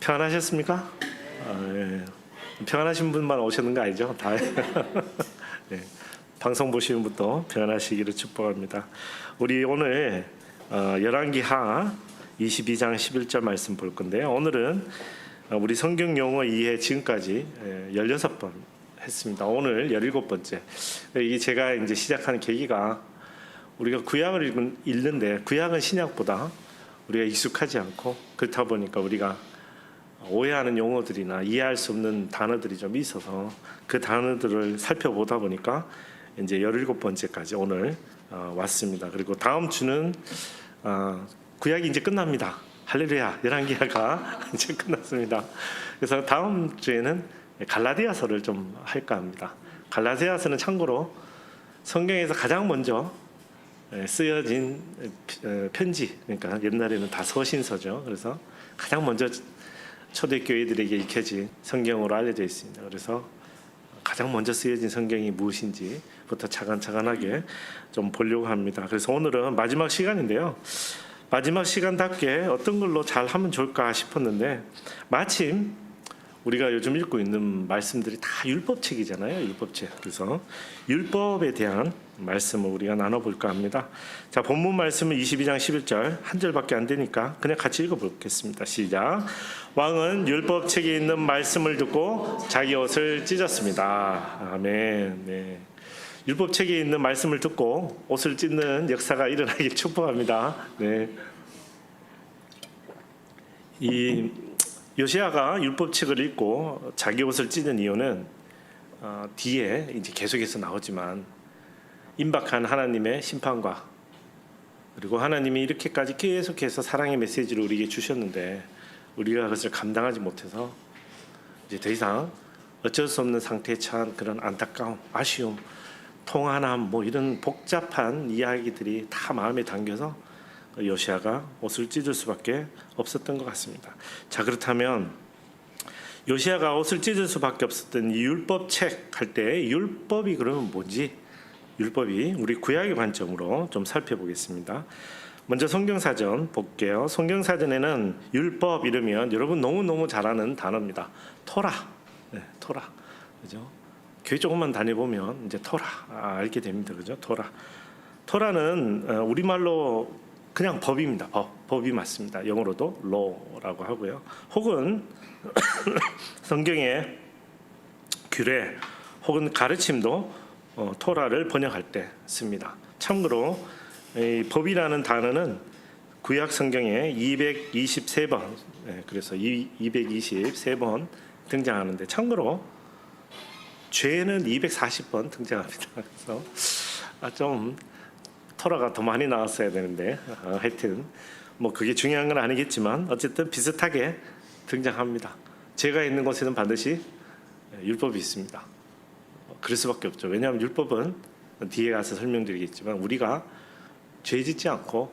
평안하셨습니까? 예. 평안하신 분만 오시는 거 아니죠? 다. 네. 방송 보시는 분도 평안하시기를 축복합니다. 우리 오늘 열왕기하 22장 11절 말씀 볼 건데요. 오늘은 우리 성경 용어 이해 지금까지 16번 했습니다. 오늘 17번째. 이게 제가 이제 시작하는 계기가 우리가 구약을 읽는데 구약은 신약보다 우리가 익숙하지 않고 그렇다 보니까 우리가 오해하는 용어들이나 이해할 수 없는 단어들이 좀 있어서 그 단어들을 살펴보다 보니까 이제 17번째까지 오늘 왔습니다. 그리고 다음 주는 구약이 이제 끝납니다. 할렐루야. 열왕기하가 이제 끝났습니다. 그래서 다음 주에는 갈라디아서를 좀 할까 합니다. 갈라디아서는 참고로 성경에서 가장 먼저 쓰여진 편지, 그러니까 옛날에는 다 서신서죠. 그래서 가장 먼저 초대교회들에게 익혀진 성경으로 알려져 있습니다. 그래서 가장 먼저 쓰여진 성경이 무엇인지부터 차근차근하게 좀 보려고 합니다. 그래서 오늘은 마지막 시간인데요. 마지막 시간답게 어떤 걸로 잘 하면 좋을까 싶었는데 마침 우리가 요즘 읽고 있는 말씀들이 다 율법책이잖아요. 율법책. 그래서 율법에 대한 말씀을 우리가 나눠볼까 합니다. 자, 본문 말씀은 22장 11절 한 절밖에 안 되니까 그냥 같이 읽어보겠습니다. 시작. 왕은 율법책에 있는 말씀을 듣고 자기 옷을 찢었습니다. 아멘. 네. 율법책에 있는 말씀을 듣고 옷을 찢는 역사가 일어나길 축복합니다. 네. 이 요시야가 율법책을 읽고 자기 옷을 찢은 이유는 뒤에 이제 계속해서 나오지만 임박한 하나님의 심판과 그리고 하나님이 이렇게까지 계속해서 사랑의 메시지를 우리에게 주셨는데 우리가 그것을 감당하지 못해서 이제 더 이상 어쩔 수 없는 상태에 처한 그런 안타까움, 아쉬움, 통한함 뭐 이런 복잡한 이야기들이 다 마음에 담겨서 요시야가 옷을 찢을 수밖에 없었던 것 같습니다. 자, 그렇다면 요시야가 옷을 찢을 수밖에 없었던 이 율법책 할 때 율법이 그러면 뭔지 율법이 우리 구약의 관점으로 좀 살펴보겠습니다. 먼저 성경사전 볼게요. 성경사전에는 율법 이러면 여러분 너무너무 잘 아는 단어입니다. 토라. 네, 토라. 그죠? 교회 조금만 다녀보면 이제 토라 알게 됩니다. 그죠? 토라. 토라는 우리말로 그냥 법입니다. 법이 맞습니다. 영어로도 law라고 하고요. 혹은 성경의 규례 혹은 가르침도 토라를 번역할 때 씁니다. 참고로 이 법이라는 단어는 구약 성경에 223번, 그래서 223번 등장하는데 참고로 죄는 240번 등장합니다. 그래서 좀 토라가 더 많이 나왔어야 되는데 하여튼 뭐 그게 중요한 건 아니겠지만 어쨌든 비슷하게 등장합니다. 죄가 있는 곳에는 반드시 율법이 있습니다. 그럴 수밖에 없죠. 왜냐하면 율법은 뒤에 가서 설명드리겠지만 우리가 죄 짓지 않고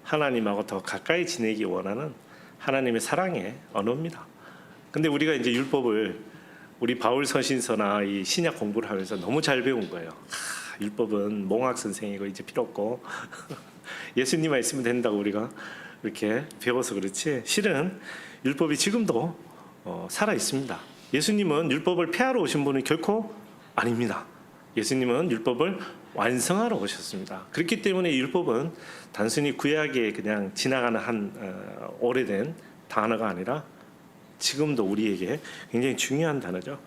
하나님하고 더 가까이 지내기 원하는 하나님의 사랑의 언어입니다. 근데 우리가 이제 율법을 우리 바울 서신서나 이 신약 공부를 하면서 너무 잘 배운 거예요. 율법은 몽학 선생이고 이제 필요 없고 예수님만 있으면 된다고 우리가 이렇게 배워서 그렇지 실은 율법이 지금도 살아 있습니다. 예수님은 율법을 폐하러 오신 분은 결코 아닙니다. 예수님은 율법을 완성하러 오셨습니다. 그렇기 때문에 율법은 단순히 구약에 그냥 지나가는 한 오래된 단어가 아니라 지금도 우리에게 굉장히 중요한 단어죠.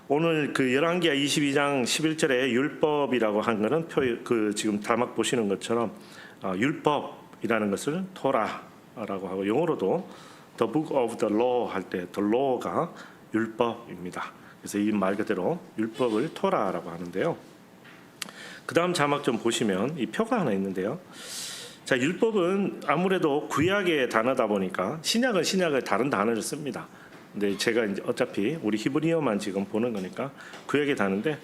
오늘 그 열왕기하 22장 11절에 율법이라고 한 거는 그 지금 다막 보시는 것처럼 율법이라는 것을 토라라고 하고 영어로도 The Book of the Law 할 때 The Law가 율법입니다. 그래서 이 말 그대로 율법을 토라라고 하는데요. 그 다음 자막 좀 보시면 이 표가 하나 있는데요. 자, 율법은 아무래도 구약의 단어다 보니까 신약은 신약을 다른 단어를 씁니다. 근데 제가 이제 어차피 우리 히브리어만 지금 보는 거니까 구약의 단어인데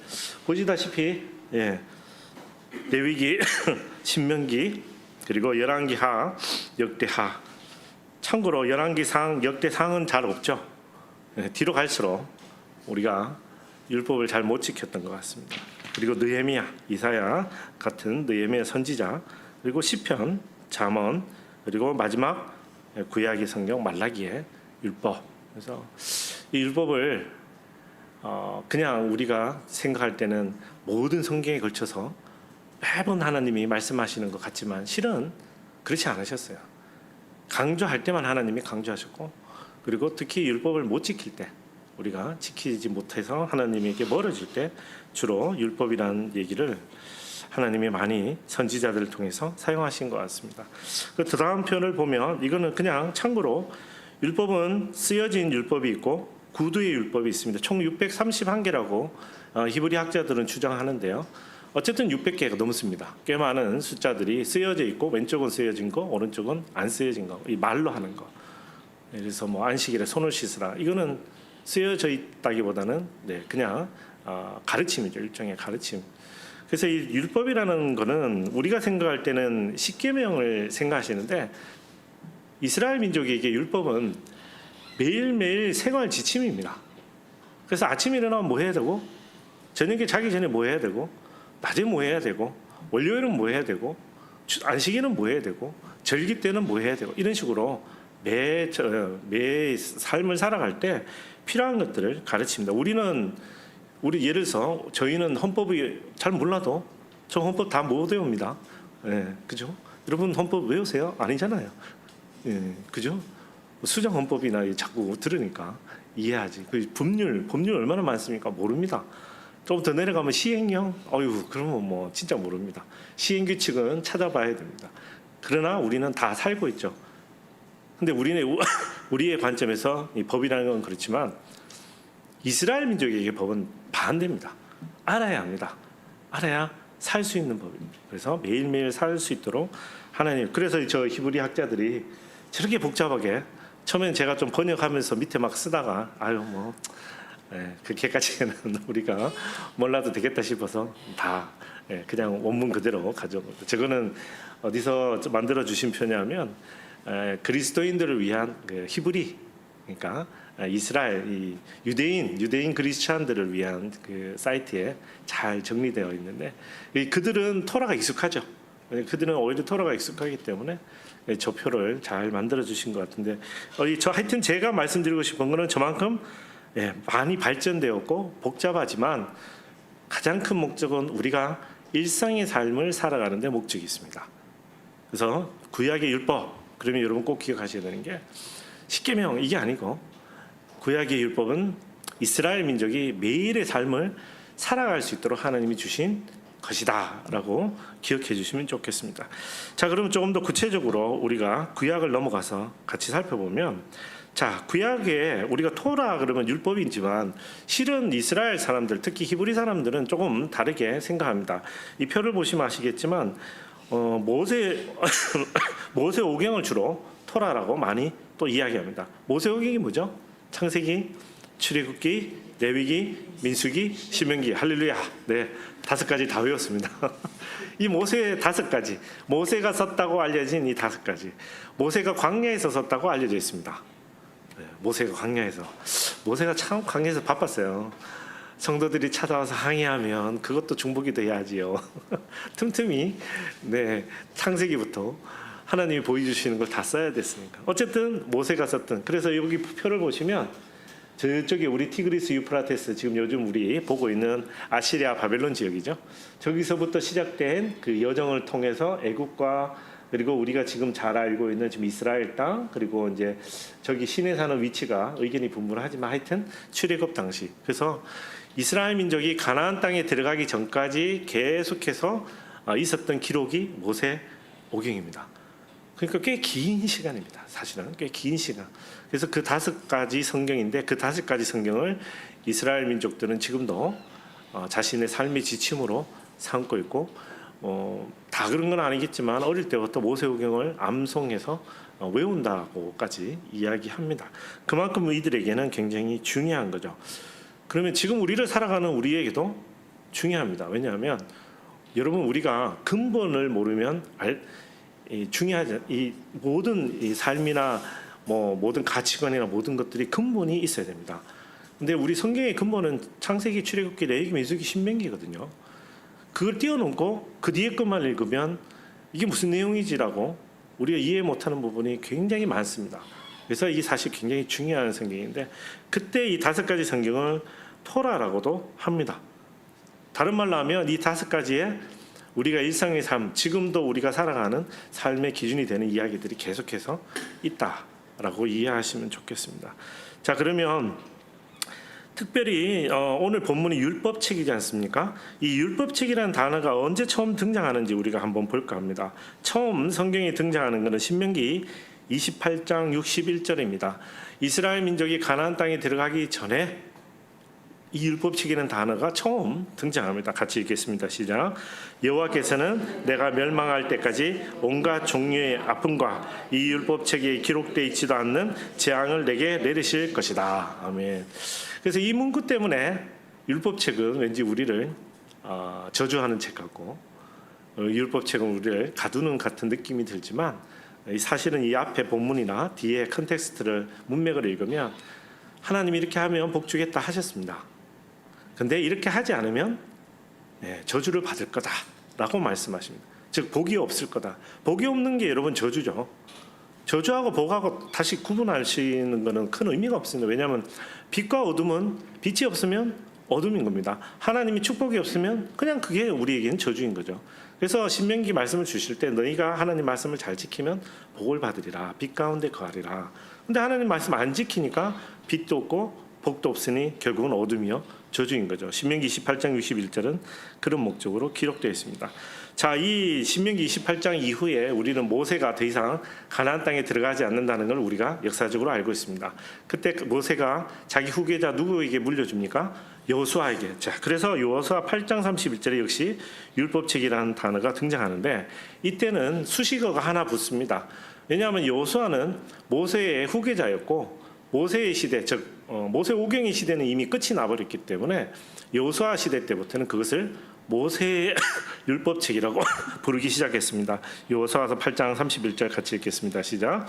보시다시피 레위기, 신명기 그리고 열왕기하, 역대하. 참고로 열왕기상, 역대상은 잘 없죠. 뒤로 갈수록 우리가 율법을 잘 못 지켰던 것 같습니다. 그리고 느헤미야, 이사야 같은 느헤미야 선지자 그리고 시편, 잠언 그리고 마지막 구약의 성경 말라기에 율법. 그래서 이 율법을 그냥 우리가 생각할 때는 모든 성경에 걸쳐서 매번 하나님이 말씀하시는 것 같지만 실은 그렇지 않으셨어요. 강조할 때만 하나님이 강조하셨고, 그리고 특히 율법을 못 지킬 때, 우리가 지키지 못해서 하나님에게 멀어질 때 주로 율법이라는 얘기를 하나님이 많이 선지자들을 통해서 사용하신 것 같습니다. 그 다음 편을 보면 이거는 그냥 참고로 율법은 쓰여진 율법이 있고 구두의 율법이 있습니다. 총 631개라고 히브리 학자들은 주장하는데요. 어쨌든 600개가 넘습니다. 꽤 많은 숫자들이 쓰여져 있고, 왼쪽은 쓰여진 거, 오른쪽은 안 쓰여진 거, 이 말로 하는 거. 그래서 뭐 안식일에 손을 씻으라, 이거는 쓰여져 있다기보다는 그냥 가르침이죠. 일종의 가르침. 그래서 이 율법이라는 거는 우리가 생각할 때는 십계명을 생각하시는데, 이스라엘 민족에게 율법은 매일매일 생활 지침입니다. 그래서 아침에 일어나면 뭐 해야 되고, 저녁에 자기 전에 뭐 해야 되고, 낮에 뭐 해야 되고, 월요일은 뭐 해야 되고, 안식일은 뭐 해야 되고, 절기 때는 뭐 해야 되고, 이런 식으로 매 삶을 살아갈 때 필요한 것들을 가르칩니다. 우리 예를 들어서 저희는 헌법이 잘 몰라도 저 헌법 다 못 외웁니다. 그죠? 여러분 헌법 외우세요? 아니잖아요. 그죠? 수정 헌법이나 자꾸 들으니까 이해하지. 그 법률 얼마나 많습니까? 모릅니다. 좀 더 내려가면 시행령, 그러면 뭐 진짜 모릅니다. 시행 규칙은 찾아봐야 됩니다. 그러나 우리는 다 살고 있죠. 근데 우리의 관점에서 이 법이라는 건 그렇지만 이스라엘 민족에게 법은 반대입니다. 알아야 합니다. 알아야 살 수 있는 법입니다. 그래서 매일매일 살 수 있도록 하나님, 그래서 저 히브리 학자들이 저렇게 복잡하게, 처음엔 제가 좀 번역하면서 밑에 막 쓰다가 그렇게까지는 우리가 몰라도 되겠다 싶어서 다 그냥 원문 그대로 가져온 겁니다. 저거는 어디서 만들어 주신 표냐면 그리스도인들을 위한 그 히브리, 그러니까 이스라엘, 이 유대인 크리스찬들을 위한 그 사이트에 잘 정리되어 있는데, 그들은 토라가 익숙하죠. 그들은 오히려 토라가 익숙하기 때문에 저 표를 잘 만들어 주신 것 같은데, 하여튼 제가 말씀드리고 싶은 거는 저만큼 많이 발전되었고 복잡하지만 가장 큰 목적은 우리가 일상의 삶을 살아가는 데 목적이 있습니다. 그래서 구약의 율법, 그러면 여러분 꼭 기억하셔야 되는 게 십계명 이게 아니고, 구약의 율법은 이스라엘 민족이 매일의 삶을 살아갈 수 있도록 하나님이 주신 것이다 라고 기억해 주시면 좋겠습니다. 자, 그러면 조금 더 구체적으로 우리가 구약을 넘어가서 같이 살펴보면, 자, 구약에 우리가 토라 그러면 율법이지만 실은 이스라엘 사람들, 특히 히브리 사람들은 조금 다르게 생각합니다. 이 표를 보시면 아시겠지만 모세 오경을 주로 토라라고 많이 또 이야기합니다. 모세 오경이 뭐죠? 창세기, 출애굽기, 레위기, 민수기, 신명기. 할렐루야. 5가지 다 외웠습니다. 이 모세 5가지, 모세가 썼다고 알려진 이 5가지, 모세가 광야에서 썼다고 알려져 있습니다. 모세가 광야에서, 모세가 참 광야에서 바빴어요. 성도들이 찾아와서 항의하면 그것도 중보기도 해야지요. 틈틈이 창세기부터 하나님이 보여주시는 걸 다 써야 됐으니까. 어쨌든 모세가 썼던, 그래서 여기 표를 보시면 저쪽에 우리 티그리스 유프라테스, 지금 요즘 우리 보고 있는 아시리아 바벨론 지역이죠. 저기서부터 시작된 그 여정을 통해서 애국과, 그리고 우리가 지금 잘 알고 있는 지금 이스라엘 땅, 그리고 이제 저기 신에 사는 위치가 의견이 분분하지만 하여튼 출애굽 당시, 그래서 이스라엘 민족이 가나안 땅에 들어가기 전까지 계속해서 있었던 기록이 모세 오경입니다. 그러니까 꽤 긴 시간입니다. 사실은 꽤 긴 시간. 그래서 그 5가지 성경인데, 그 5가지 성경을 이스라엘 민족들은 지금도 자신의 삶의 지침으로 삼고 있고, 다 그런 건 아니겠지만 어릴 때부터 모세오경을 암송해서 외운다고까지 이야기합니다. 그만큼 이들에게는 굉장히 중요한 거죠. 그러면 지금 우리를 살아가는 우리에게도 중요합니다. 왜냐하면 여러분, 우리가 근본을 모르면 중요하지, 이 모든 이 삶이나 모든 가치관이나 모든 것들이 근본이 있어야 됩니다. 근데 우리 성경의 근본은 창세기, 출애굽기, 레위기, 민수기, 신명기거든요. 그걸 띄워놓고 그 뒤에 것만 읽으면 이게 무슨 내용이지라고 우리가 이해 못하는 부분이 굉장히 많습니다. 그래서 이게 사실 굉장히 중요한 성경인데 그때 이 5가지 성경을 토라라고도 합니다. 다른 말로 하면 이 5가지의 우리가 일상의 삶, 지금도 우리가 살아가는 삶의 기준이 되는 이야기들이 계속해서 있다라고 이해하시면 좋겠습니다. 자, 그러면 특별히 오늘 본문이 율법책이지 않습니까? 이 율법책이라는 단어가 언제 처음 등장하는지 우리가 한번 볼까 합니다. 처음 성경에 등장하는 것은 신명기 28장 61절입니다. 이스라엘 민족이 가나안 땅에 들어가기 전에 이 율법책이라는 단어가 처음 등장합니다. 같이 읽겠습니다. 시작. 여호와께서는 내가 멸망할 때까지 온갖 종류의 아픔과 이 율법책에 기록되어 있지도 않는 재앙을 내게 내리실 것이다. 아멘. 그래서 이 문구 때문에 율법책은 왠지 우리를 저주하는 책 같고 율법책은 우리를 가두는 같은 느낌이 들지만 사실은 이 앞에 본문이나 뒤에 컨텍스트를 문맥을 읽으면 하나님이 이렇게 하면 복 주겠다 하셨습니다. 근데 이렇게 하지 않으면 저주를 받을 거다라고 말씀하십니다. 즉 복이 없을 거다. 복이 없는 게 여러분 저주죠. 저주하고 복하고 다시 구분하시는 것은 큰 의미가 없습니다. 왜냐하면 빛과 어둠은 빛이 없으면 어둠인 겁니다. 하나님이 축복이 없으면 그냥 그게 우리에게는 저주인 거죠. 그래서 신명기 말씀을 주실 때 너희가 하나님 말씀을 잘 지키면 복을 받으리라. 빛 가운데 거하리라. 근데 하나님 말씀 안 지키니까 빛도 없고 복도 없으니 결국은 어둠이요 저주인 거죠. 신명기 28장 61절은 그런 목적으로 기록되어 있습니다. 자, 이 신명기 28장 이후에 우리는 모세가 더 이상 가나안 땅에 들어가지 않는다는 걸 우리가 역사적으로 알고 있습니다. 그때 모세가 자기 후계자 누구에게 물려줍니까? 여호수아에게. 자, 그래서 여호수아 8장 31절에 역시 율법책이라는 단어가 등장하는데 이때는 수식어가 하나 붙습니다. 왜냐하면 여호수아는 모세의 후계자였고 모세의 시대, 즉 모세 오경의 시대는 이미 끝이 나버렸기 때문에 여호수아 시대 때부터는 그것을 모세의 율법책이라고 부르기 시작했습니다. 여호수아서 8장 31절 같이 읽겠습니다. 시작.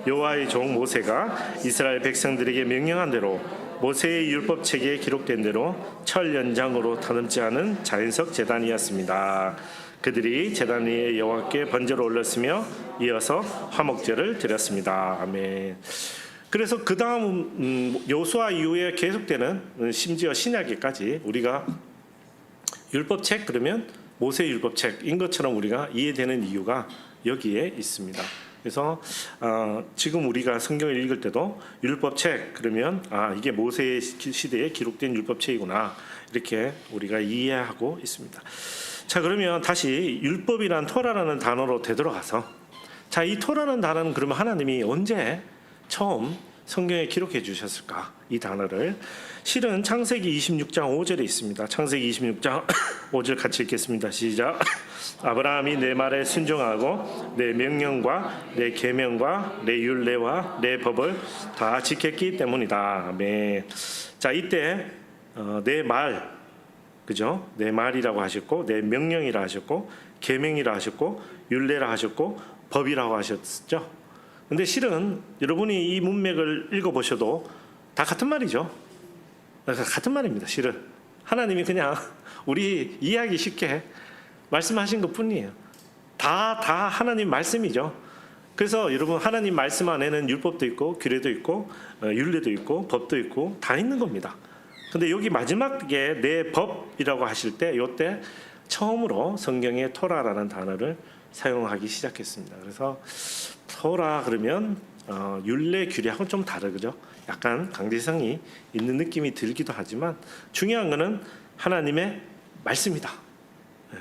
여호와의 종 모세가 이스라엘 백성들에게 명령한 대로 모세의 율법책에 기록된 대로 철 연장으로 다듬지 않은 자연석 제단이었습니다. 그들이 제단 위에 여호와께 번제를 올렸으며 이어서 화목제를 드렸습니다. 아멘. 그래서 그 다음 여호수아 이후에 계속되는 심지어 신약에까지 우리가 율법책 그러면 모세 율법책인 것처럼 우리가 이해되는 이유가 여기에 있습니다. 그래서 지금 우리가 성경을 읽을 때도 율법책 그러면 이게 모세 시대에 기록된 율법책이구나 이렇게 우리가 이해하고 있습니다. 자, 그러면 다시 율법이란 토라라는 단어로 되돌아가서 자, 이 토라라는 단어는 그러면 하나님이 언제 처음 성경에 기록해 주셨을까? 이 단어를 실은 창세기 26장 5절에 있습니다. 창세기 26장 5절 같이 읽겠습니다. 시작. 아브라함이 내 말에 순종하고 내 명령과 내 계명과 내 율례와 내 법을 다 지켰기 때문이다. 아멘. 자, 이때 내 말, 그죠? 내 말이라고 하셨고 내 명령이라 하셨고 계명이라 하셨고 율례라 하셨고 법이라고 하셨죠. 근데 실은 여러분이 이 문맥을 읽어보셔도 다 같은 말이죠. 같은 말입니다. 실은 하나님이 그냥 우리 이해하기 쉽게 말씀하신 것뿐이에요. 다 하나님 말씀이죠. 그래서 여러분 하나님 말씀 안에는 율법도 있고 규례도 있고 율례도 있고 법도 있고 다 있는 겁니다. 근데 여기 마지막에 내 법이라고 하실 때 이때 처음으로 성경에 토라라는 단어를 사용하기 시작했습니다. 그래서 토라 그러면 율례 규례하고는 좀 다르죠. 약간 강제성이 있는 느낌이 들기도 하지만 중요한 것은 하나님의 말씀이다.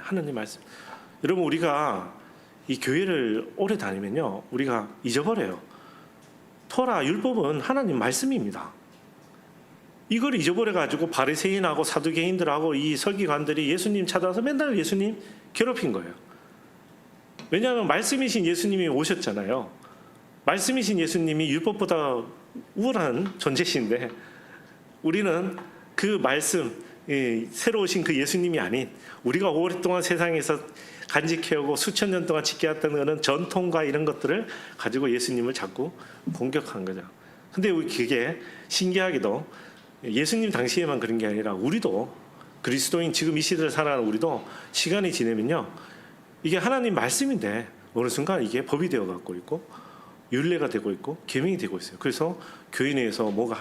하나님 말씀. 여러분 우리가 이 교회를 오래 다니면요 우리가 잊어버려요. 토라 율법은 하나님 말씀입니다. 이걸 잊어버려가지고 바리새인하고 사두개인들하고 이 서기관들이 예수님 찾아와서 맨날 예수님 괴롭힌 거예요. 왜냐하면 말씀이신 예수님이 오셨잖아요. 말씀이신 예수님이 율법보다 우월한 존재신데 우리는 그 말씀, 새로 오신 그 예수님이 아닌 우리가 오랫동안 세상에서 간직해오고 수천 년 동안 지켜왔던 것은 전통과 이런 것들을 가지고 예수님을 자꾸 공격한 거죠. 근데 그게 신기하게도 예수님 당시에만 그런 게 아니라 우리도 그리스도인 지금 이 시대를 살아가는 우리도 시간이 지나면요 이게 하나님 말씀인데 어느 순간 이게 법이 되어 갖고 있고 율례가 되고 있고 계명이 되고 있어요. 그래서 교회 내에서 뭐가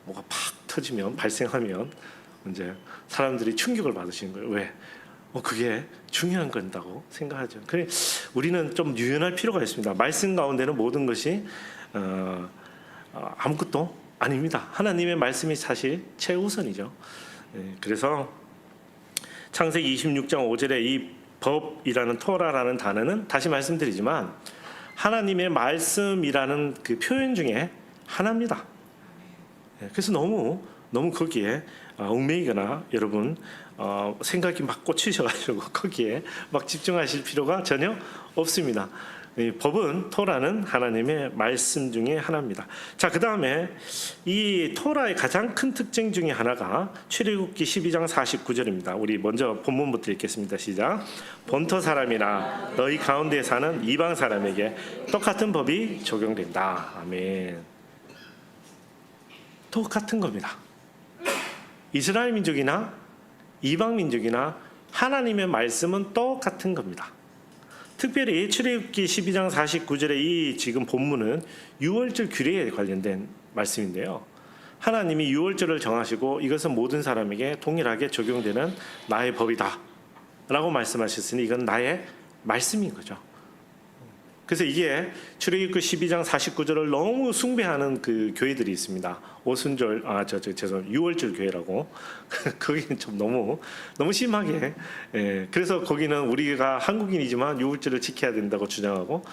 팍 터지면 발생하면 이제 사람들이 충격을 받으시는 거예요. 왜? 그게 중요한 건다고 생각하죠. 그래 우리는 좀 유연할 필요가 있습니다. 말씀 가운데는 모든 것이 아무것도 아닙니다. 하나님의 말씀이 사실 최우선이죠. 그래서 창세기 26장 5절에 이 법이라는 토라라는 단어는 다시 말씀드리지만 하나님의 말씀이라는 그 표현 중에 하나입니다. 그래서 너무 거기에 얽매이거나 여러분 생각이 막 꽂히셔가지고 거기에 막 집중하실 필요가 전혀 없습니다. 이 법은 토라는 하나님의 말씀 중에 하나입니다. 자, 그 다음에 이 토라의 가장 큰 특징 중에 하나가 출애굽기 12장 49절입니다. 우리 먼저 본문부터 읽겠습니다. 시작. 본토 사람이나 너희 가운데 사는 이방 사람에게 똑같은 법이 적용된다. 아멘. 똑같은 겁니다. 이스라엘 민족이나 이방 민족이나 하나님의 말씀은 똑같은 겁니다. 특별히 출애굽기 12장 49절의 이 지금 본문은 유월절 규례에 관련된 말씀인데요. 하나님이 유월절을 정하시고 이것은 모든 사람에게 동일하게 적용되는 나의 법이다 라고 말씀하셨으니 이건 나의 말씀인 거죠. 그래서 이게 출애굽기 12장 49절을 너무 숭배하는 그 교회들이 있습니다. 오순절, 유월절 교회라고. 거기는 좀 너무 심하게. 그래서 거기는 우리가 한국인이지만 유월절을 지켜야 된다고 주장하고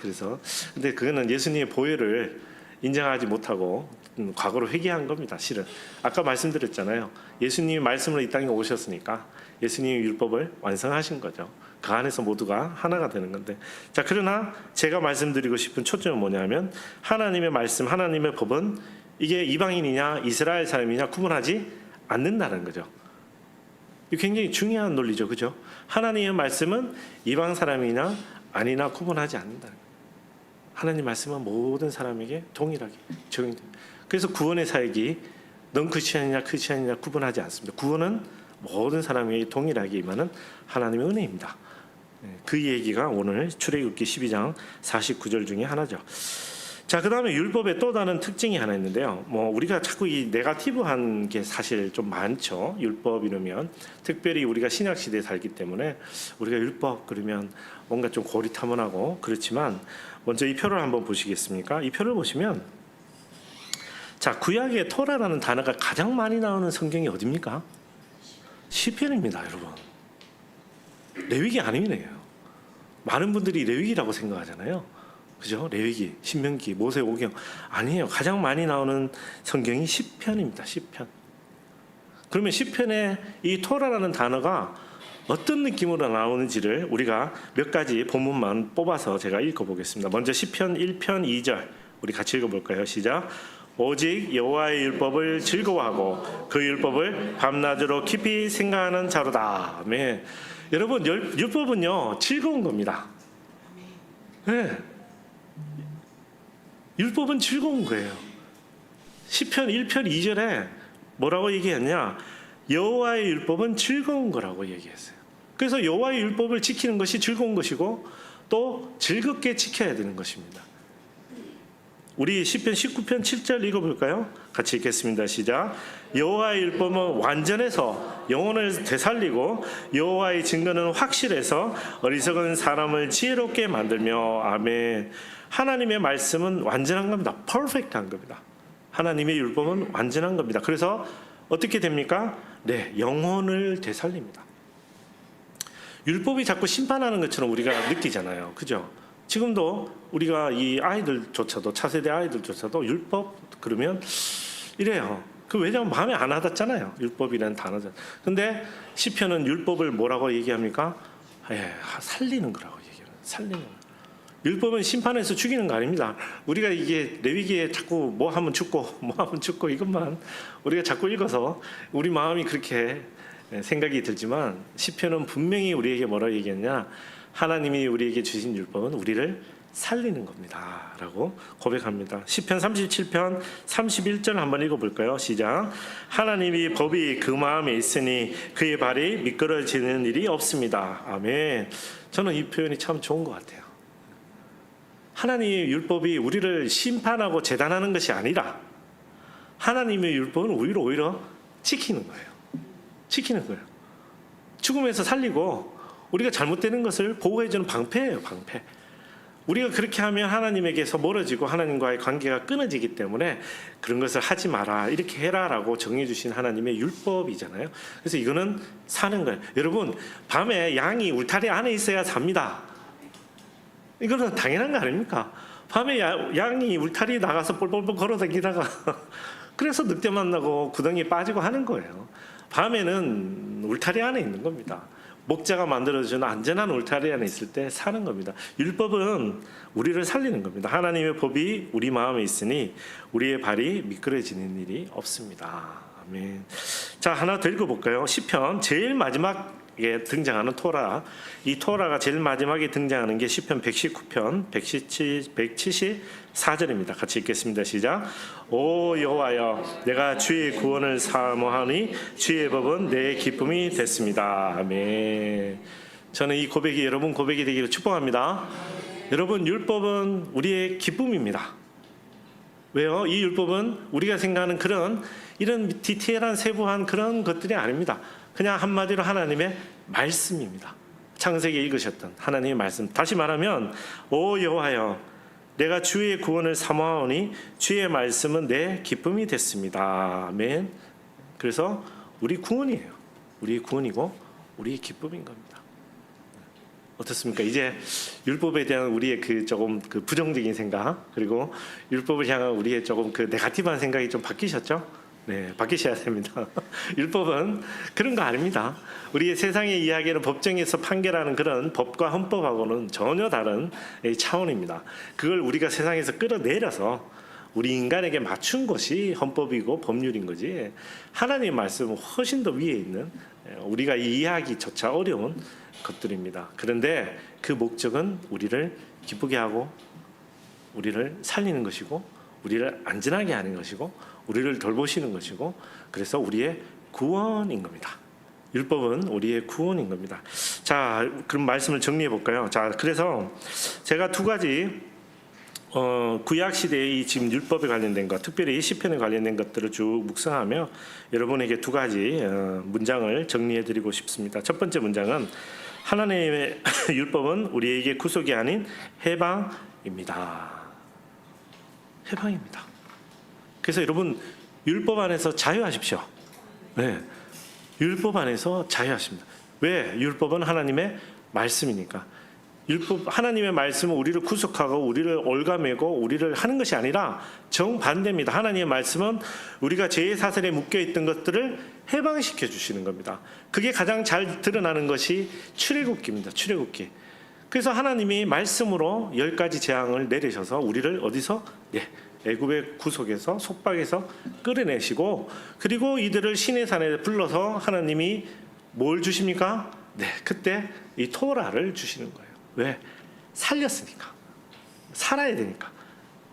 그래서 근데 그거는 예수님의 보혈을 인정하지 못하고 과거로 회개한 겁니다. 실은 아까 말씀드렸잖아요. 예수님이 말씀으로 이 땅에 오셨으니까 예수님의 율법을 완성하신 거죠. 그 안에서 모두가 하나가 되는 건데, 자, 그러나 제가 말씀드리고 싶은 초점은 뭐냐면 하나님의 말씀, 하나님의 법은 이게 이방인이냐 이스라엘 사람이냐 구분하지 않는다는 거죠. 이게 굉장히 중요한 논리죠, 그죠? 하나님의 말씀은 이방 사람이나 아니나 구분하지 않는다는 거예요. 하나님 말씀은 모든 사람에게 동일하게 적용됩니다. 그래서 구원의 사역이 넌 크리스천이냐 구분하지 않습니다. 구원은 모든 사람에게 동일하게 임하는 하나님의 은혜입니다. 그 얘기가 오늘 출애굽기 12장 49절 중에 하나죠. 자, 그 다음에 율법의 또 다른 특징이 하나 있는데요. 우리가 자꾸 이 네거티브한 게 사실 좀 많죠. 율법 이러면 특별히 우리가 신약 시대에 살기 때문에 우리가 율법 그러면 뭔가 좀 고리타문하고 그렇지만 먼저 이 표를 한번 보시겠습니까? 이 표를 보시면 자, 구약의 토라라는 단어가 가장 많이 나오는 성경이 어디입니까? 시편입니다, 여러분. 레위기 아니네요. 많은 분들이 레위기라고 생각하잖아요. 그죠? 레위기, 신명기, 모세 오경 아니에요. 가장 많이 나오는 성경이 시편입니다. 시편. 그러면 시편에 이 토라라는 단어가 어떤 느낌으로 나오는지를 우리가 몇 가지 본문만 뽑아서 제가 읽어보겠습니다. 먼저 시편 1편 2절 우리 같이 읽어볼까요? 시작. 오직 여호와의 율법을 즐거워하고 그 율법을 밤낮으로 깊이 생각하는 자로다. 아멘. 여러분, 율법은요 즐거운 겁니다. 네. 율법은 즐거운 거예요. 시편 1편 2절에 뭐라고 얘기했냐? 여호와의 율법은 즐거운 거라고 얘기했어요. 그래서 여호와의 율법을 지키는 것이 즐거운 것이고 또 즐겁게 지켜야 되는 것입니다. 우리 시편 19편 7절 읽어볼까요? 같이 읽겠습니다. 시작. 여호와의 율법은 완전해서 영혼을 되살리고 여호와의 증거는 확실해서 어리석은 사람을 지혜롭게 만들며. 아멘. 하나님의 말씀은 완전한 겁니다. 퍼펙트한 겁니다. 하나님의 율법은 완전한 겁니다. 그래서 어떻게 됩니까? 네, 영혼을 되살립니다. 율법이 자꾸 심판하는 것처럼 우리가 느끼잖아요. 그죠? 지금도 우리가 이 아이들조차도 차세대 아이들조차도 율법 그러면 이래요. 왜냐하면 마음에 안 와닿잖아요. 율법이라는 단어죠. 근데 시편은 율법을 뭐라고 얘기합니까? 살리는 거라고 얘기해요. 살리는 거. 율법은 심판해서 죽이는 거 아닙니다. 우리가 이게 레위기에 자꾸 뭐 하면 죽고 이것만 우리가 자꾸 읽어서 우리 마음이 그렇게 생각이 들지만 시편은 분명히 우리에게 뭐라고 얘기했냐? 하나님이 우리에게 주신 율법은 우리를 살리는 겁니다 라고 고백합니다. 시편 37편 31절 한번 읽어볼까요? 시작. 하나님이 법이 그 마음에 있으니 그의 발이 미끄러지는 일이 없습니다. 아멘. 저는 이 표현이 참 좋은 것 같아요. 하나님의 율법이 우리를 심판하고 재단하는 것이 아니라 하나님의 율법은 우리를 오히려 지키는 거예요. 지키는 거예요. 죽음에서 살리고 우리가 잘못되는 것을 보호해주는 방패예요. 방패. 우리가 그렇게 하면 하나님에게서 멀어지고 하나님과의 관계가 끊어지기 때문에 그런 것을 하지 마라, 이렇게 해라라고 정해 주신 하나님의 율법이잖아요. 그래서 이거는 사는 거예요. 여러분, 밤에 양이 울타리 안에 있어야 삽니다. 이거는 당연한 거 아닙니까? 밤에 양이 울타리 나가서 뻘뻘뻘 걸어다니다가 그래서 늑대 만나고 구덩이에 빠지고 하는 거예요. 밤에는 울타리 안에 있는 겁니다. 목자가 만들어주는 안전한 울타리 안에 있을 때 사는 겁니다. 율법은 우리를 살리는 겁니다. 하나님의 법이 우리 마음에 있으니 우리의 발이 미끄러지는 일이 없습니다. 아멘. 자, 하나 더 읽어볼까요? 시편 제일 마지막에 등장하는 토라. 이 토라가 제일 마지막에 등장하는 게 시편 119편 174절입니다. 같이 읽겠습니다. 시작. 오 여호와여, 내가 주의 구원을 사모하니 주의 법은 내 기쁨이 됐습니다. 아멘. 저는 이 고백이 여러분 고백이 되기를 축복합니다. 여러분, 율법은 우리의 기쁨입니다. 왜요? 이 율법은 우리가 생각하는 이런 디테일한 세부한 그런 것들이 아닙니다. 그냥 한마디로 하나님의 말씀입니다. 창세기에 읽으셨던 하나님의 말씀. 다시 말하면 오 여호와여, 내가 주의 구원을 사모하오니 주의 말씀은 내 기쁨이 됐습니다. 아멘. 그래서 우리 구원이에요. 우리 구원이고 우리 기쁨인 겁니다. 어떻습니까? 이제 율법에 대한 우리의 조금 부정적인 생각, 그리고 율법을 향한 우리의 조금 네거티브한 생각이 좀 바뀌셨죠? 네, 바뀌셔야 됩니다. 율법은 그런 거 아닙니다. 우리의 세상의 이야기는 법정에서 판결하는 그런 법과 헌법하고는 전혀 다른 차원입니다. 그걸 우리가 세상에서 끌어내려서 우리 인간에게 맞춘 것이 헌법이고 법률인 거지, 하나님의 말씀은 훨씬 더 위에 있는, 우리가 이해하기조차 어려운 것들입니다. 그런데 그 목적은 우리를 기쁘게 하고 우리를 살리는 것이고 우리를 안전하게 하는 것이고 우리를 돌보시는 것이고, 그래서 우리의 구원인 겁니다. 율법은 우리의 구원인 겁니다. 자, 그럼 말씀을 정리해 볼까요? 자, 그래서 제가 두 가지 구약 시대의 지금 율법에 관련된 것, 특별히 시편에 관련된 것들을 쭉 묵상하며 여러분에게 두 가지 문장을 정리해 드리고 싶습니다. 첫 번째 문장은 하나님의 율법은 우리에게 구속이 아닌 해방입니다. 해방입니다. 그래서 여러분, 율법 안에서 자유하십시오. 네, 율법 안에서 자유하십니다. 왜? 율법은 하나님의 말씀이니까. 하나님의 말씀은 우리를 구속하고 우리를 올가매고 우리를 하는 것이 아니라 정반대입니다. 하나님의 말씀은 우리가 죄의 사슬에 묶여있던 것들을 해방시켜 주시는 겁니다. 그게 가장 잘 드러나는 것이 출애굽기입니다. 출애굽기. 그래서 하나님이 말씀으로 10가지 재앙을 내리셔서 우리를 어디서? 애굽의 구속에서, 속박에서 끌어내시고, 그리고 이들을 시내산에 불러서 하나님이 뭘 주십니까? 그때 이 토라를 주시는 거예요. 왜? 살렸으니까. 살아야 되니까.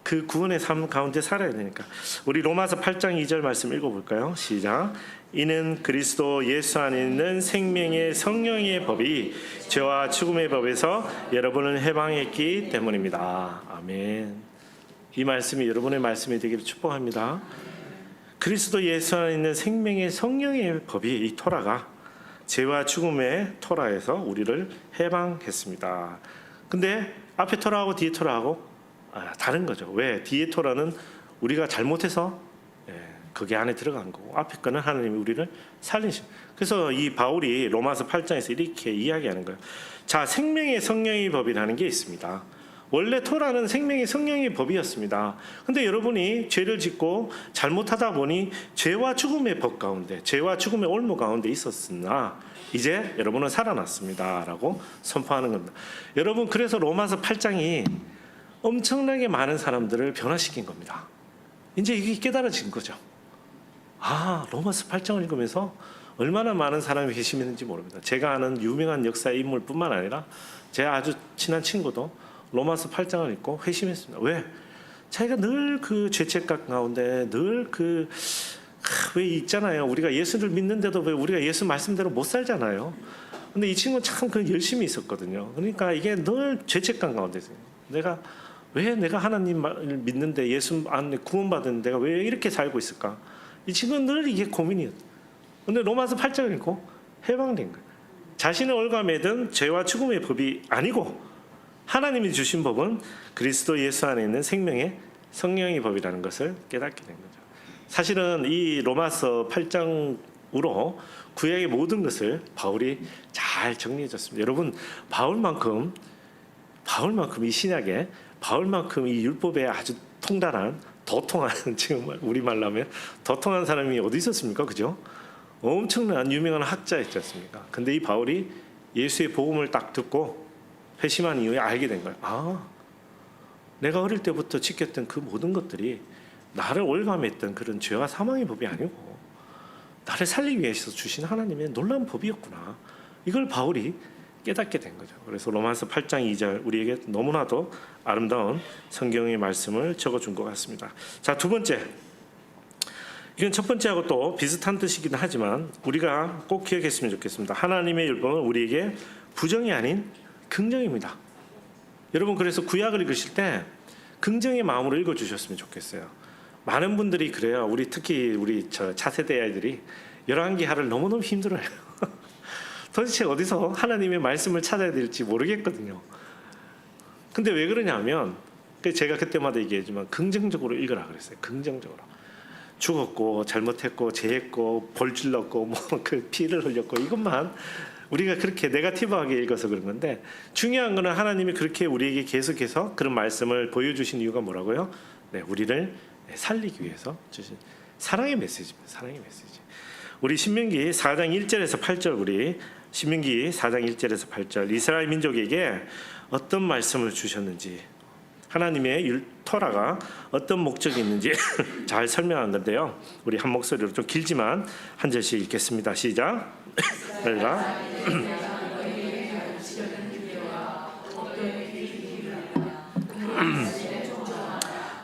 그 구원의 삶 가운데 살아야 되니까. 우리 로마서 8장 2절 말씀 읽어볼까요? 시작. 이는 그리스도 예수 안에 있는 생명의 성령의 법이 죄와 죽음의 법에서 여러분을 해방했기 때문입니다. 아멘. 이 말씀이 여러분의 말씀이 되기를 축복합니다. 그리스도 예수 안에 있는 생명의 성령의 법이, 이 토라가 죄와 죽음의 토라에서 우리를 해방했습니다. 근데 앞에 토라하고 뒤에 토라하고 다른 거죠. 왜? 뒤에 토라는 우리가 잘못해서 거기 안에 들어간 거고, 앞에 거는 하나님이 우리를 살리신. 그래서 이 바울이 로마서 8장에서 이렇게 이야기하는 거예요. 자, 생명의 성령의 법이라는 게 있습니다. 원래 토라는 생명의 성령의 법이었습니다. 근데 여러분이 죄를 짓고 잘못하다 보니 죄와 죽음의 법 가운데, 죄와 죽음의 올무 가운데 있었으나 이제 여러분은 살아났습니다 라고 선포하는 겁니다. 여러분, 그래서 로마서 8장이 엄청나게 많은 사람들을 변화시킨 겁니다. 이제 이게 깨달아진 거죠. 로마서 8장을 읽으면서 얼마나 많은 사람이 회심했는지 모릅니다. 제가 아는 유명한 역사 인물뿐만 아니라 제 아주 친한 친구도 로마서 8장을 읽고 회심했습니다. 왜? 자기가 늘 그 죄책감 가운데 늘 왜 있잖아요. 우리가 예수를 믿는데도 왜 우리가 예수 말씀대로 못 살잖아요. 근데 이 친구는 참 열심히 있었거든요. 그러니까 이게 늘 죄책감 가운데 있어요. 내가 왜 내가 하나님을 믿는데 예수 안에 구원받은 내가 왜 이렇게 살고 있을까? 이 친구는 늘 이게 고민이었어요. 근데 로마서 8장을 읽고 해방된 거예요. 자신을 올가매든 죄와 죽음의 법이 아니고 하나님이 주신 법은 그리스도 예수 안에 있는 생명의 성령의 법이라는 것을 깨닫게 된 거죠. 사실은 이 로마서 8장으로 구약의 모든 것을 바울이 잘 정리해 줬습니다. 여러분, 바울만큼 이 신약에 바울만큼 이 율법에 아주 통달한 도통한 지금 우리말로 하면 도통한 사람이 어디 있었습니까? 그죠? 엄청난 유명한 학자였지 않습니까? 근데 이 바울이 예수의 복음을 딱 듣고 회심한 이후에 알게 된 거예요. 아, 내가 어릴 때부터 지켰던 그 모든 것들이 나를 올감했던 그런 죄와 사망의 법이 아니고 나를 살리기 위해서 주신 하나님의 놀라운 법이었구나. 이걸 바울이 깨닫게 된 거죠. 그래서 로마서 8장 2절 우리에게 너무나도 아름다운 성경의 말씀을 적어준 것 같습니다. 자, 두 번째, 이건 첫 번째하고 또 비슷한 뜻이긴 하지만 우리가 꼭 기억했으면 좋겠습니다. 하나님의 율법은 우리에게 부정이 아닌 긍정입니다. 여러분, 그래서 구약을 읽으실 때 긍정의 마음으로 읽어주셨으면 좋겠어요. 많은 분들이 그래요. 특히 우리 차세대 아이들이 열왕기하를 너무너무 힘들어요. 도대체 어디서 하나님의 말씀을 찾아야 될지 모르겠거든요. 근데 왜 그러냐면 제가 그때마다 얘기했지만 긍정적으로 읽으라 그랬어요. 긍정적으로. 죽었고 잘못했고 죄했고 벌질렀고 그 피를 흘렸고 이것만 우리가 그렇게 네거티브하게 읽어서 그런 건데, 중요한 거는 하나님이 그렇게 우리에게 계속해서 그런 말씀을 보여주신 이유가 뭐라고요? 네, 우리를 살리기 위해서 주신 사랑의 메시지입니다. 사랑의 메시지. 우리 신명기 4장 1절에서 8절, 우리 신명기 4장 1절에서 8절 이스라엘 민족에게 어떤 말씀을 주셨는지, 하나님의 토라가 어떤 목적이 있는지 잘 설명한 건데요. 우리 한 목소리로 좀 길지만 한 절씩 읽겠습니다. 시작. 너희가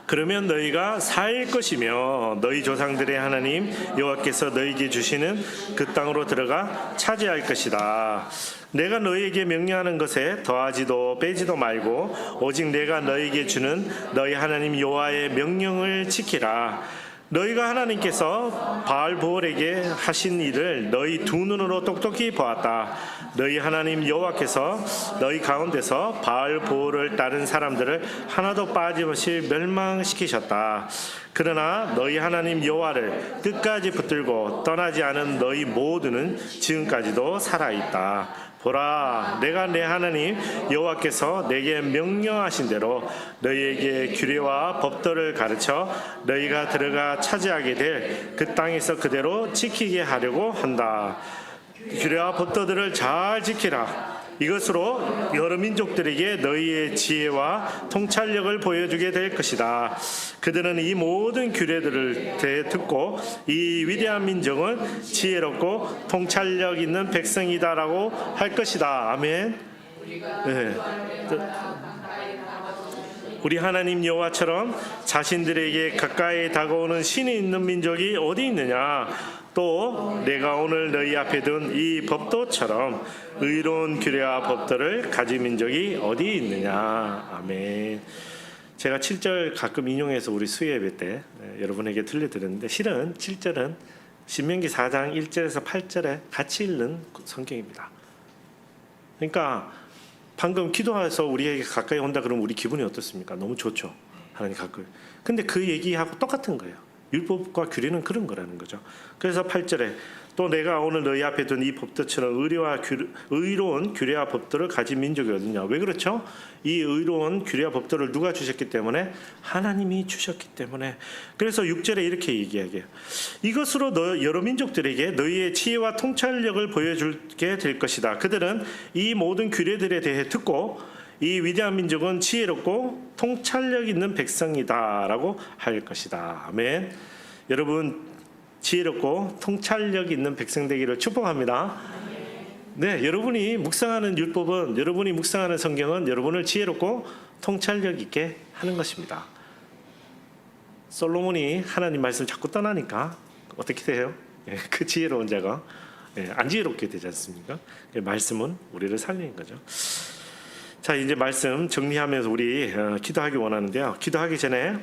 그러면 너희가 살 것이며 너희 조상들의 하나님 여호와께서 너희에게 주시는 그 땅으로 들어가 차지할 것이다. 내가 너희에게 명령하는 것에 더하지도 빼지도 말고 오직 내가 너희에게 주는 너희 하나님 여호와의 명령을 지키라. 너희가 하나님께서 바알보올에게 하신 일을 너희 두 눈으로 똑똑히 보았다. 너희 하나님 여호와께서 너희 가운데서 바알보올을 따른 사람들을 하나도 빠짐없이 멸망시키셨다. 그러나 너희 하나님 여호와를 끝까지 붙들고 떠나지 않은 너희 모두는 지금까지도 살아있다. 보라, 내가 내 하나님 여호와께서 내게 명령하신 대로 너희에게 규례와 법도를 가르쳐 너희가 들어가 차지하게 될 그 땅에서 그대로 지키게 하려고 한다. 규례와 법도들을 잘 지키라. 이것으로 여러 민족들에게 너희의 지혜와 통찰력을 보여주게 될 것이다. 그들은 이 모든 규례들을 듣고 이 위대한 민족은 지혜롭고 통찰력 있는 백성이다라고 할 것이다. 아멘. 네. 우리 하나님 여호와처럼 자신들에게 가까이 다가오는 신이 있는 민족이 어디 있느냐? 또 내가 오늘 너희 앞에 둔 이 법도처럼 의로운 규례와 법도를 가진 민족이 어디 있느냐? 아멘. 제가 7절 가끔 인용해서 우리 수요예배 때 여러분에게 들려드렸는데, 실은 7절은 신명기 4장 1절에서 8절에 같이 읽는 성경입니다. 그러니까 방금 기도해서 우리에게 가까이 온다 그러면 우리 기분이 어떻습니까? 너무 좋죠. 하나님 가까이. 근데 그 얘기하고 똑같은 거예요. 율법과 규례는 그런 거라는 거죠. 그래서 8절에 또 내가 오늘 너희 앞에 둔 이 법도처럼 의로운 규례와 법도를 가진 민족이 어디냐? 왜 그렇죠? 이 의로운 규례와 법도를 누가 주셨기 때문에? 하나님이 주셨기 때문에. 그래서 6절에 이렇게 얘기하게요. 이것으로 여러 민족들에게 너희의 지혜와 통찰력을 보여주게 될 것이다. 그들은 이 모든 규례들에 대해 듣고 이 위대한 민족은 지혜롭고 통찰력 있는 백성이다라고 할 것이다. 아멘. 여러분, 지혜롭고 통찰력 있는 백성 되기를 축복합니다. 네, 여러분이 묵상하는 율법은, 여러분이 묵상하는 성경은 여러분을 지혜롭고 통찰력 있게 하는 것입니다. 솔로몬이 하나님 말씀 자꾸 떠나니까 어떻게 돼요? 그 지혜로운 자가 안 지혜롭게 되지 않습니까? 말씀은 우리를 살리는 거죠. 자, 이제 말씀 정리하면서 우리 기도하기 원하는데요. 기도하기 전에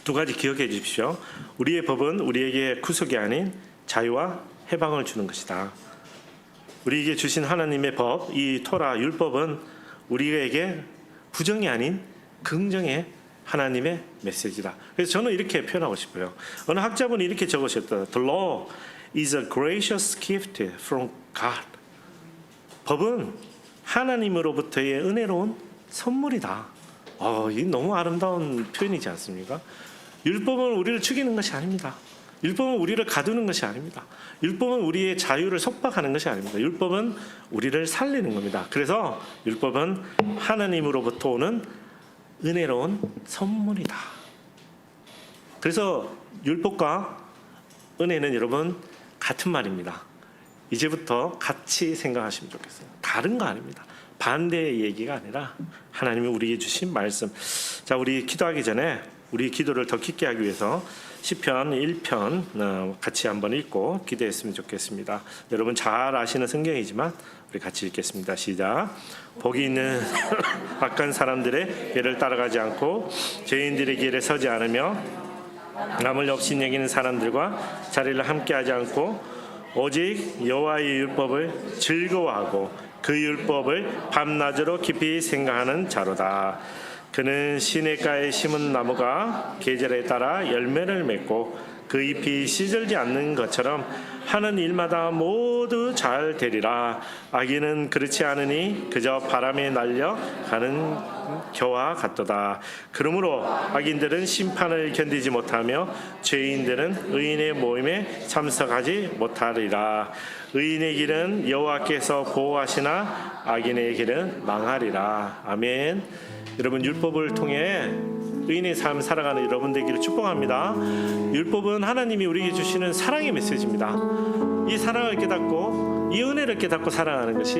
두 가지 기억해 주십시오. 우리의 법은 우리에게 구속이 아닌 자유와 해방을 주는 것이다. 우리에게 주신 하나님의 법, 이 토라 율법은 우리에게 부정이 아닌 긍정의 하나님의 메시지다. 그래서 저는 이렇게 표현하고 싶어요. 어느 학자분이 이렇게 적으셨다. The law is a gracious gift from God. 법은 하나님으로부터의 은혜로운 선물이다. 이 너무 아름다운 표현이지 않습니까? 율법은 우리를 죽이는 것이 아닙니다. 율법은 우리를 가두는 것이 아닙니다. 율법은 우리의 자유를 속박하는 것이 아닙니다. 율법은 우리를 살리는 겁니다. 그래서 율법은 하나님으로부터 오는 은혜로운 선물이다. 그래서 율법과 은혜는 여러분 같은 말입니다. 이제부터 같이 생각하시면 좋겠어요. 다른 거 아닙니다. 반대의 얘기가 아니라 하나님이 우리에게 주신 말씀. 자, 우리 기도하기 전에 우리 기도를 더 깊게 하기 위해서 시편 1편 같이 한번 읽고 기도했으면 좋겠습니다. 여러분 잘 아시는 성경이지만 우리 같이 읽겠습니다. 시작. 복이 있는 악한 사람들의 길을 따라가지 않고 죄인들의 길에 서지 않으며 남을 없인 여기는 사람들과 자리를 함께하지 않고 오직 여호와의 율법을 즐거워하고 그 율법을 밤낮으로 깊이 생각하는 자로다. 그는 시냇가에 심은 나무가 계절에 따라 열매를 맺고 그 잎이 시들지 않는 것처럼 하는 일마다 모두 잘 되리라. 악인은 그렇지 않으니 그저 바람에 날려가는 겨와 같도다. 그러므로 악인들은 심판을 견디지 못하며 죄인들은 의인의 모임에 참석하지 못하리라. 의인의 길은 여호와께서 보호하시나 악인의 길은 망하리라. 아멘. 여러분 율법을 통해 의인의 삶 살아가는 여러분 되기를 축복합니다. 율법은 하나님이 우리에게 주시는 사랑의 메시지입니다. 이 사랑을 깨닫고 이 은혜를 깨닫고 살아가는 것이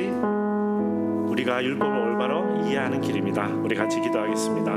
우리가 율법을 올바로 이해하는 길입니다. 우리 같이 기도하겠습니다.